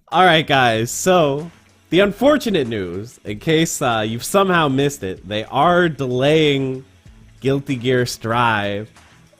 All right, guys. So, the unfortunate news, in case you've somehow missed it, they are delaying Guilty Gear Strive.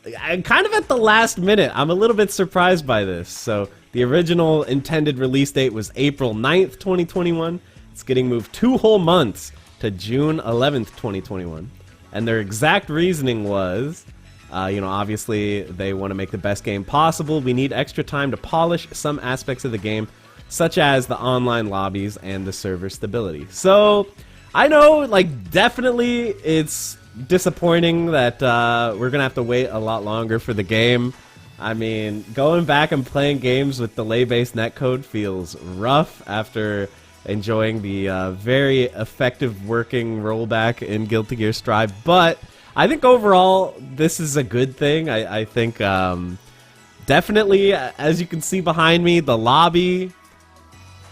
Kind of at the last minute. I'm a little bit surprised by this. So, the original intended release date was April 9th, 2021. It's getting moved 2 whole months to June 11th, 2021. And their exact reasoning was, obviously they want to make the best game possible. We need extra time to polish some aspects of the game, such as the online lobbies and the server stability. So, I know, definitely it's disappointing that we're going to have to wait a lot longer for the game. I mean, going back and playing games with delay-based netcode feels rough after enjoying the very effective working rollback in Guilty Gear Strive. But I think overall, this is a good thing. I think definitely, as you can see behind me, the lobby...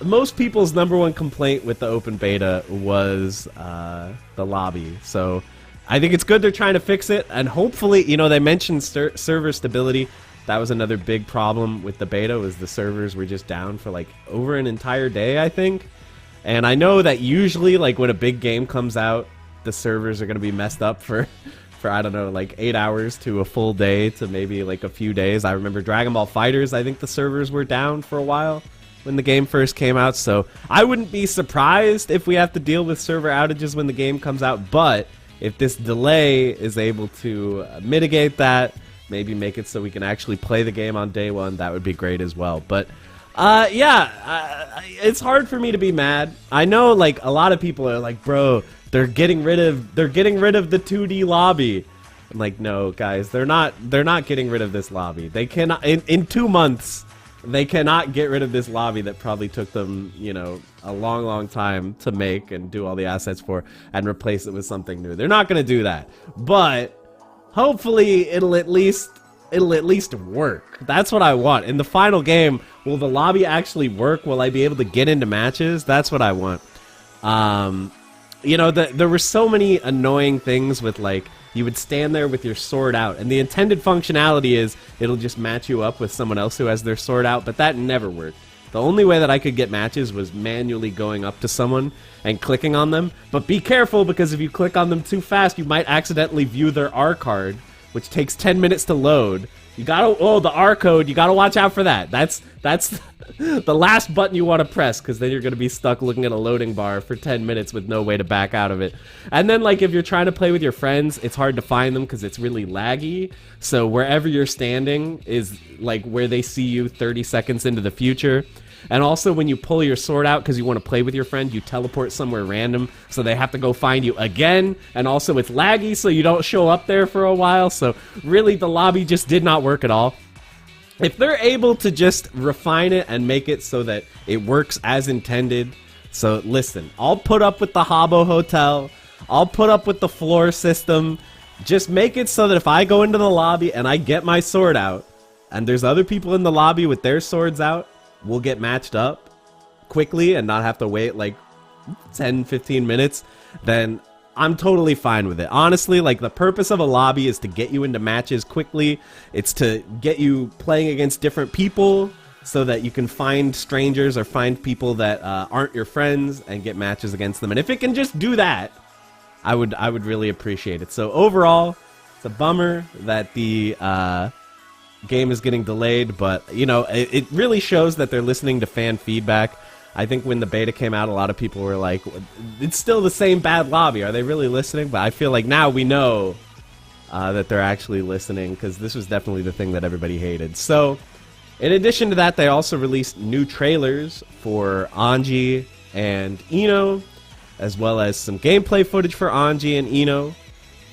Most people's #1 complaint with the open beta was the lobby. So I think it's good they're trying to fix it, and hopefully, they mentioned server stability. That was another big problem with the beta, was the servers were just down for over an entire day, I think. And I know that usually, when a big game comes out, the servers are going to be messed up for I don't know, 8 hours to a full day to maybe a few days. I remember Dragon Ball FighterZ, I think the servers were down for a while when the game first came out, so I wouldn't be surprised if we have to deal with server outages when the game comes out. But if this delay is able to mitigate that, maybe make it so we can actually play the game on day one, that would be great as well. But it's hard for me to be mad. I know a lot of people are like, bro, they're getting rid of the 2D lobby. I'm like, no, guys, they're not getting rid of this lobby. They cannot in 2 months. They cannot get rid of this lobby that probably took them, a long time to make and do all the assets for, and replace it with something new. They're not going to do that. But hopefully it'll at least work. That's what I want. In the final game, will the lobby actually work? Will I be able to get into matches? That's what I want. There were so many annoying things with you would stand there with your sword out, and the intended functionality is it'll just match you up with someone else who has their sword out, but that never worked. The only way that I could get matches was manually going up to someone and clicking on them. But be careful, because if you click on them too fast, you might accidentally view their R card, which takes 10 minutes to load. You gotta, the R code, you gotta watch out for that. That's the last button you want to press, because then you're going to be stuck looking at a loading bar for 10 minutes with no way to back out of it. And then, if you're trying to play with your friends, it's hard to find them because it's really laggy. So wherever you're standing is, where they see you 30 seconds into the future. And also, when you pull your sword out because you want to play with your friend, you teleport somewhere random, so they have to go find you again. And also, it's laggy, so you don't show up there for a while. So really, the lobby just did not work at all. If they're able to just refine it and make it so that it works as intended. So listen, I'll put up with the Habbo Hotel. I'll put up with the floor system. Just make it so that if I go into the lobby and I get my sword out, and there's other people in the lobby with their swords out, we'll get matched up quickly and not have to wait 10, 15 minutes, then I'm totally fine with it. Honestly, the purpose of a lobby is to get you into matches quickly. It's to get you playing against different people so that you can find strangers or find people that aren't your friends and get matches against them. And if it can just do that, I would really appreciate it. So overall, it's a bummer that the game is getting delayed, but it really shows that they're listening to fan feedback. I think when the beta came out, a lot of people were like, it's still the same bad lobby. Are they really listening? But I feel like now we know that they're actually listening, because this was definitely the thing that everybody hated. So, in addition to that, they also released new trailers for Anji and Ino, as well as some gameplay footage for Anji and Ino.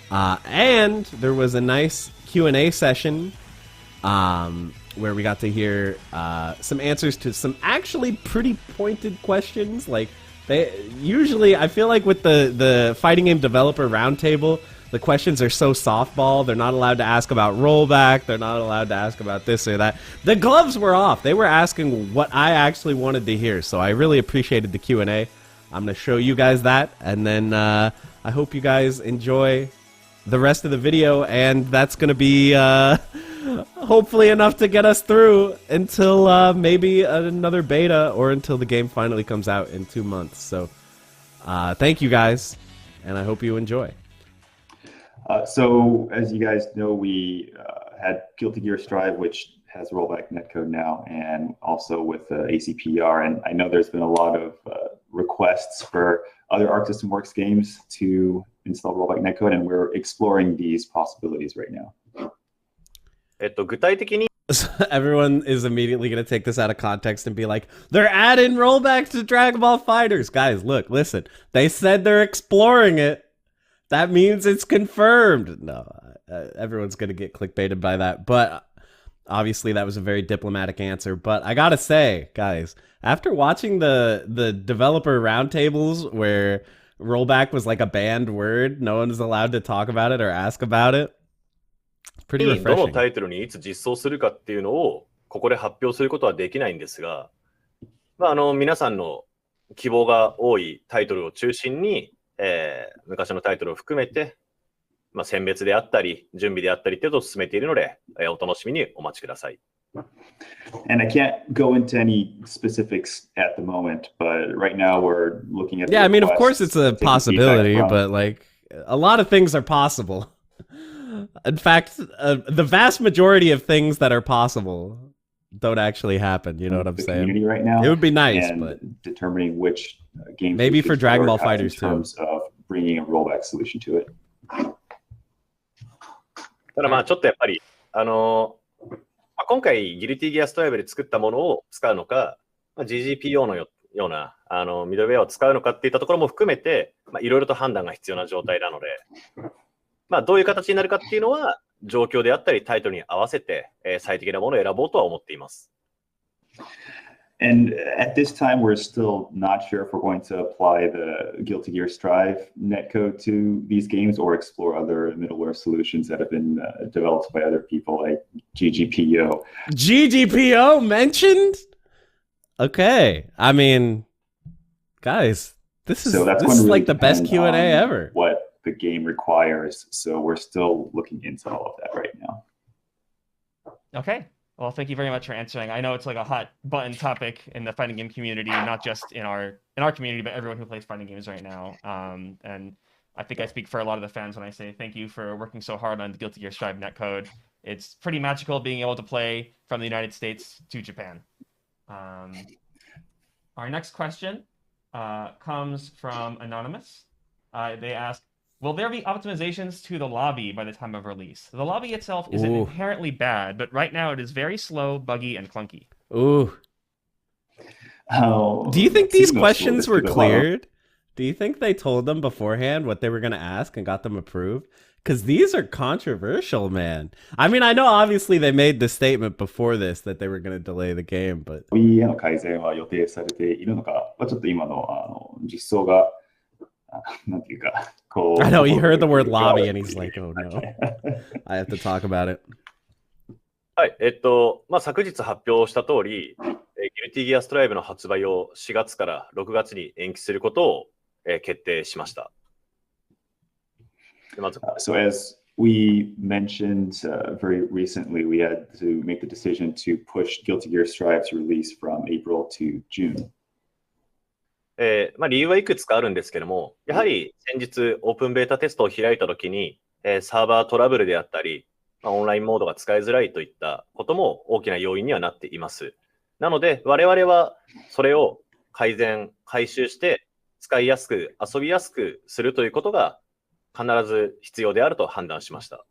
And there was a nice Q&A session where we got to hear some answers to some actually pretty pointed questions. They usually, I feel like with the fighting game developer roundtable, the questions are so softball. They're not allowed to ask about rollback. They're not allowed to ask about this or that. The gloves were off. They were asking what I actually wanted to hear. So I really appreciated the Q&A. I'm going to show you guys that, and then I hope you guys enjoy the rest of the video, and that's going to be hopefully enough to get us through until maybe another beta or until the game finally comes out in 2 months. So thank you guys, and I hope you enjoy. So as you guys know, we had Guilty Gear Strive, which has rollback netcode now, and also with ACPR. And I know there's been a lot of requests for other Arc System Works games to install rollback netcode, and we're exploring these possibilities right now. 具体的に Everyone is immediately going to take this out of context and be like, they're adding rollbacks to Dragon Ball Fighters. Guys, look, listen. They said they're exploring it. That means it's confirmed. No, everyone's going to get clickbaited by that. But obviously that was a very diplomatic answer. But I got to say, guys, after watching the developer roundtables where rollback was like a banned word, no one's allowed to talk about it or ask about it. Pretty どの refreshing. タイトルにいつ実装するかっていうのをここで発表することはできないんですが、皆さんの希望が多いタイトルを中心に、昔のタイトルを含めて、選別であったり準備であったりっていうのを進めているので、お楽しみにお待ちください。And I can't go into any specifics at the moment, but right now we're looking at. Yeah, I mean, of course it's a possibility, but like a lot of things are possible. In fact, the vast majority of things that are possible don't actually happen. You know what I'm saying? Community right now, it would be nice, and but determining which games maybe for Dragon Ball Fighters in terms of bringing a rollback solution to it. ただちょっとやっぱり今回ギルティギアストライブで作ったものを使うのか、GGPO のようなミドルウェアを使うのかっていったところも含めて、いろいろと判断が必要な状態なので。どういう形になるかっていうのは状況であったりタイトルに合わせて、最適なものを選ぼうとは思っています。And at this time, we're still not sure if we're going to apply the Guilty Gear Strive netcode to these games or explore other middleware solutions that have been developed by other people like GGPO. GGPO mentioned? Okay. I mean, guys, this is like the best Q&A ever. What the game requires, so we're still looking into all of that right now. Okay, well, thank you very much for answering. I know it's like a hot button topic in the fighting game community, not just in our community, but everyone who plays fighting games right now. And I think I speak for a lot of the fans when I say thank you for working so hard on the Guilty Gear Strive netcode. It's pretty magical being able to play from the United States to Japan. Our next question comes from Anonymous. They ask, will there be optimizations to the lobby by the time of release? The lobby itself isn't inherently bad, but right now it is very slow, buggy, and clunky. Ooh. Do you think these questions were cleared? Do you think they told them beforehand what they were going to ask and got them approved? Because these are controversial, man. I mean, I know obviously they made the statement before this that they were going to delay the game, but... 改善は予定されているのか、ちょっと今の実装が I know, he heard the word lobby and he's like, oh no, I have to talk about it. はい、昨日発表した通り、ギルティギアストライブの発売を4月から6月に延期することを、決定しました。So as we mentioned very recently, we had to make the decision to push Guilty Gear Strive's release from April to June. 理由はいくつかあるんですけども、やはり先日オープンベータテストを開いたときに、サーバートラブルであったり、オンラインモードが使いづらいといったことも大きな要因にはなっています。なので、我々はそれを改善、回収して使いやすく、遊びやすくするということが必ず必要であると判断しました。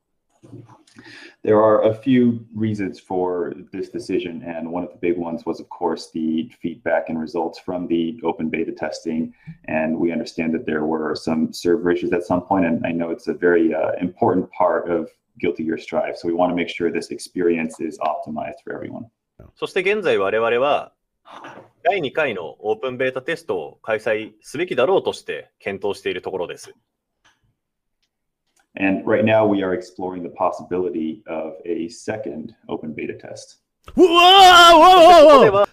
There are a few reasons for this decision, and one of the big ones was, of course, the feedback and results from the open beta testing. And we understand that there were some server issues at some point, and I know it's a very important part of Guilty Gear Strive. So we want to make sure this experience is optimized for everyone. そして現在我々は第2回のオープンベータテストを開催すべきだろうとして検討しているところです。And right now we are exploring the possibility of a second open beta test. Whoa! Whoa!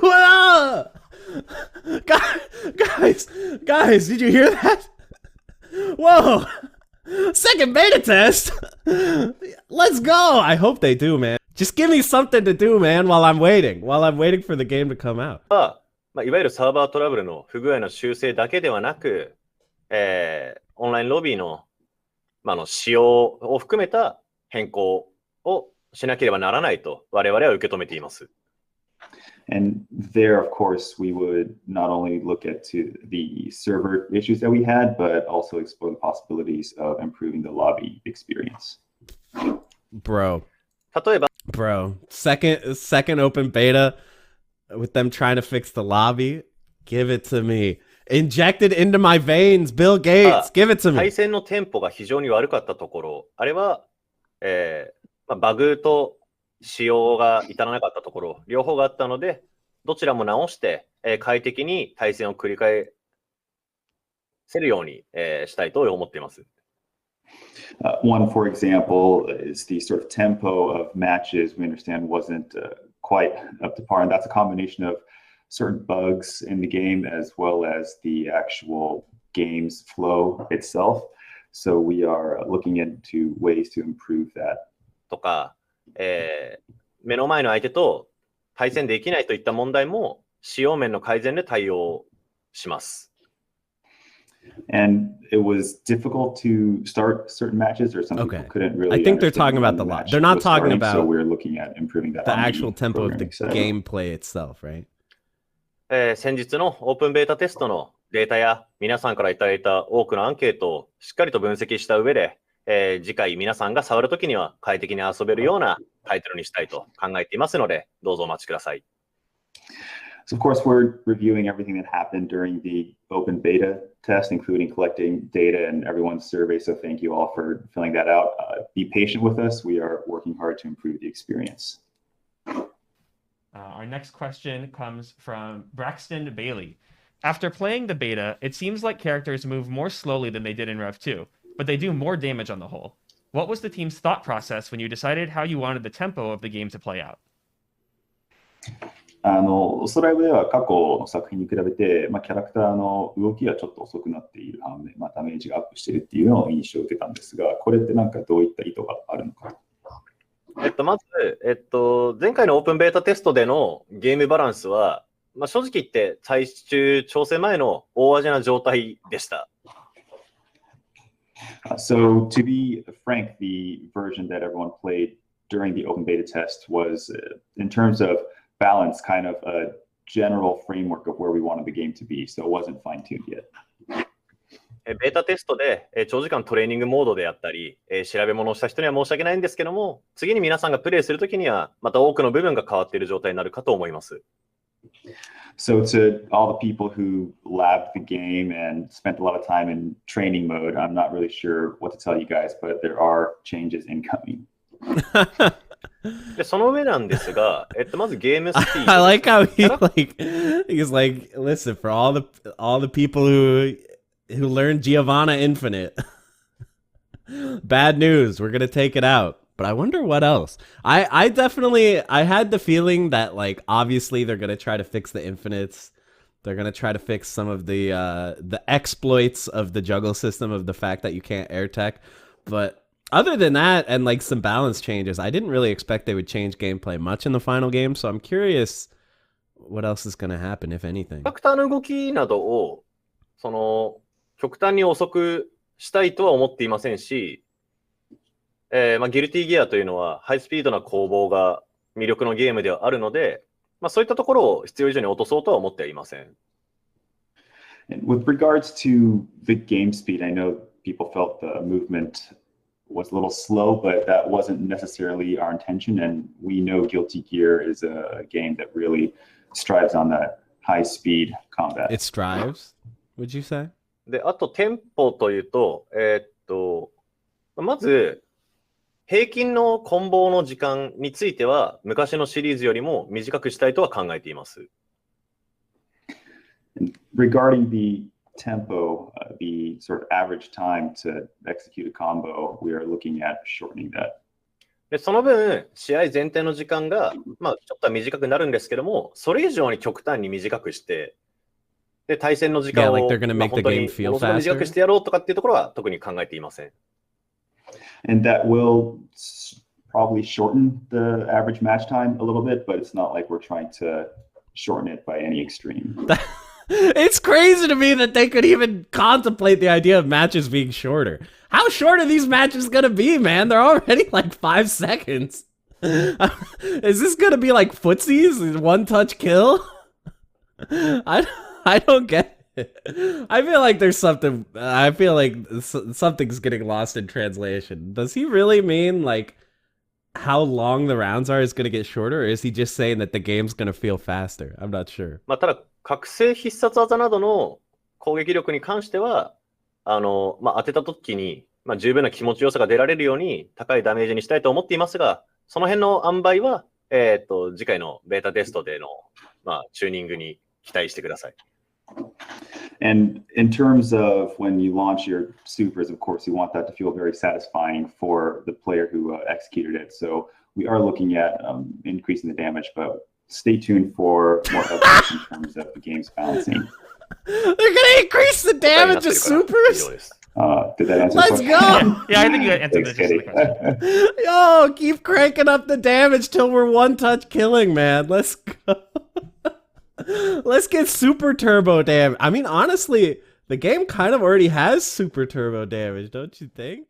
Whoa! Guys, did you hear that? Whoa! Second beta test? Let's go. I hope they do, man. Just give me something to do, man, while I'm waiting for the game to come out. いわゆるサーバートラブルの不具合の修正だけではなく、オンラインロビーの、仕様を含めた変更をしなければならないと我々は受け止めています。And there, of course, we would not only look at the server issues that we had, but also explore the possibilities of improving the lobby experience. Bro, 例えば、 bro, second open beta with them trying to fix the lobby. Give it to me. Inject it into my veins, Bill Gates. Give it to 対 me. 戦のテンポが非常に悪かったところ、あれは、バグと仕様が至らなかったところ、両方があったので、どちらも直して、快適に対戦を繰り返せるように、したいと思っています。One, for example, is the sort of tempo of matches we understand wasn't quite up to par. And that's a combination of certain bugs in the game as well as the actual game's flow itself. So we are looking into ways to improve that. とか、目の前の相手と対戦できないといった問題も仕様面の改善で対応します。And it was difficult to start certain matches, or some people Okay. couldn't really. I think they're understand talking about when the the lot. match They're not was talking starting, about so we're looking at improving that the on actual tempo of the programming side. gameplay itself, right? 先日のオープンベータテストのデータや皆さんからいただいた多くのアンケートをしっかりと分析した上で、次回皆さんが触るときには快適に遊べるようなタイトルにしたいと考えていますので、どうぞお待ちください。So of course, we're reviewing everything that happened during the open beta test, including collecting data and everyone's survey. So thank you all for filling that out. Be patient with us. We are working hard to improve the experience. Our next question comes from Braxton Bailey. After playing the beta, it seems like characters move more slowly than they did in Rev 2, but they do more damage on the whole. What was the team's thought process when you decided how you wanted the tempo of the game to play out? ストライブでは過去の作品に比べて、キャラクターの動きがちょっと遅くなっている反面、ダメージがアップしているっていうのを印象を受けたんですが、これってなんかどういった意図があるのか。まず、前回のオープンベータテストでのゲームバランスは、正直言って最終調整前の大味な状態でした。So to be frank, the version that everyone played during the open beta test was, in terms of balance, kind of a general framework of where we wanted the game to be. So it wasn't fine-tuned yet. ベータテストで長時間トレーニングモードであったり、調べ物をした人には申し訳ないんですけども、次に皆さんがプレイするときには、また多くの部分が変わっている状態になるかと思います。So to all the people who labbed the game and spent a lot of time in training mode, I'm not really sure what to tell you guys, but there are changes incoming. でその上なんですが、まずゲームスピード。I like how he's like, listen, for all the people who learned Giovanna Infinite, bad news. We're gonna take it out. But I wonder what else. I definitely had the feeling that obviously they're gonna try to fix the infinites. They're gonna try to fix some of the exploits of the juggle system, of the fact that you can't air tech. But other than that, and some balance changes, I didn't really expect they would change gameplay much in the final game. So I'm curious what else is gonna happen, if anything. キャラクターの動きなどを極端に遅くしたいとは思っていませんし、ギルティギアというのはハイスピードな攻防が魅力のゲームではあるので、そういったところを必要以上に落とそうとは思ってはいません。With regards to the game speed, I know people felt the movement was a little slow, but that wasn't necessarily our intention. And we know Guilty Gear is a game that really strives on that high speed combat. It strives, would you say? で、あとテンポというと、まず平均のコンボの時間については昔のシリーズよりも短くしたいとは考えています。Regarding the tempo, the sort of average time to execute a combo, we are looking at shortening that. でその分、試合全体の時間が、ちょっとは短くなるんですけども、それ以上に極端に短くして、で対戦の時間を、Yeah, like they're gonna make the game feel faster. 短くしてやろうとかっていうところは特に考えていません。And that will probably shorten the average match time a little bit, but it's not like we're trying to shorten it by any extreme. It's crazy to me that they could even contemplate the idea of matches being shorter. How short are these matches gonna be, man? They're already like 5 seconds. Is this gonna be like footsies? One touch kill? I don't get it. I feel like there's something. I feel like something's getting lost in translation. Does he really mean like how long the rounds are is gonna get shorter, or is he just saying that the game's gonna feel faster? I'm not sure. まあ、ただ、覚醒必殺技などの攻撃力に関しては、まあ、当てた時に、まあ、十分な気持ちよさが出られるように高いダメージにしたいと思っていますが、その辺の塩梅は、次回のベータテストでの、まあ、チューニングに期待してください。And in terms of when you launch your supers, of course, you want that to feel very satisfying for the player who executed it. So we are looking at increasing the damage, but stay tuned for more updates in terms of the game's balancing. They're gonna increase the damage of supers? Did that answer Let's the question? go! Yeah, I think you answered Thanks, the gist of the question. Yo, keep cranking up the damage till we're one touch killing, man. Let's go. Let's get super turbo damage. I mean, honestly, the game kind of already has super turbo damage, don't you think?